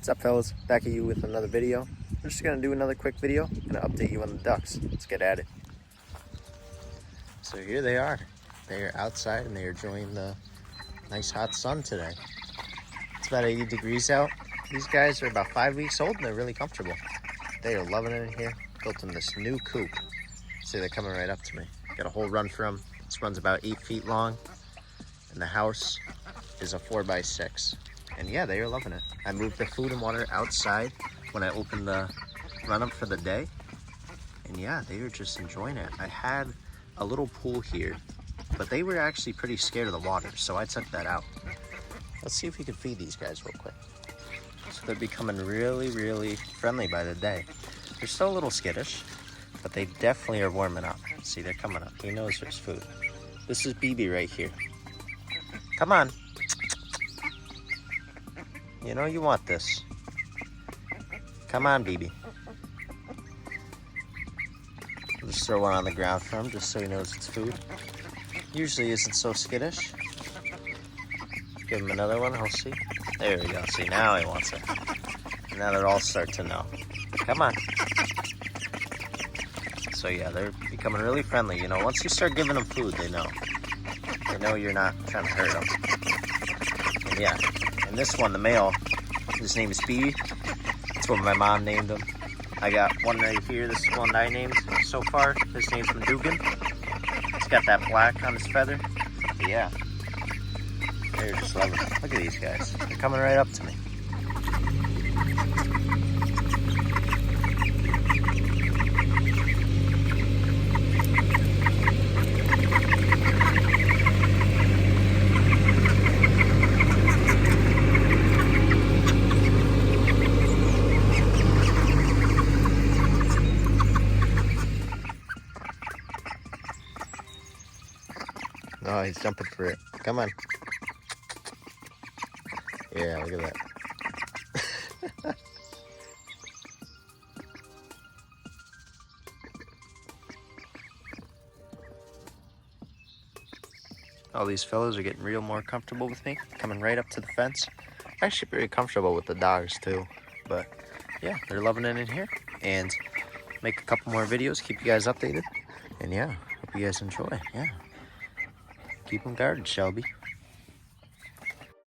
What's up, fellas? Back at you with another video. We're just gonna do another quick video. Gonna update you on the ducks. Let's get at it. So here they are. They are outside and they are enjoying the nice hot sun today. It's about 80 degrees out. These guys are about 5 weeks old and they're really comfortable. They are loving it in here. Built in this new coop. See, they're coming right up to me. Got a whole run for them. This run's about 8 feet long. And the house is a 4x6. And yeah, they are loving it. I moved the food and water outside when I opened the run up for the day. And yeah, they are just enjoying it. I had a little pool here, but they were actually pretty scared of the water, so I took that out. Let's see if we can feed these guys real quick. So they're becoming really, really friendly by the day. They're still a little skittish, but they definitely are warming up. See, they're coming up. He knows there's food. This is BB right here. Come on. You know you want this. Come on, BB. I'll just throw one on the ground for him, just so he knows it's food. Usually isn't so skittish. Give him another one, he'll see. There we go. See, now he wants it. Now they're all start to know. Come on. So yeah, they're becoming really friendly. You know, once you start giving them food, they know. They know you're not trying to hurt them. And yeah. And this one, the male, his name is B. That's what my mom named him. I got one right here. This is one I named so far. His name's Madugan. He's got that black on his feather. But yeah, they're just loving it. Look at these guys. They're coming right up to me. Oh, he's jumping for it. Come on. Yeah, look at that. All these fellows are getting real more comfortable with me, coming right up to the fence. Actually pretty comfortable with the dogs too. But yeah, they're loving it in here. And make a couple more videos, keep you guys updated. And yeah, hope you guys enjoy. Yeah. Keep them guarded, Shelby.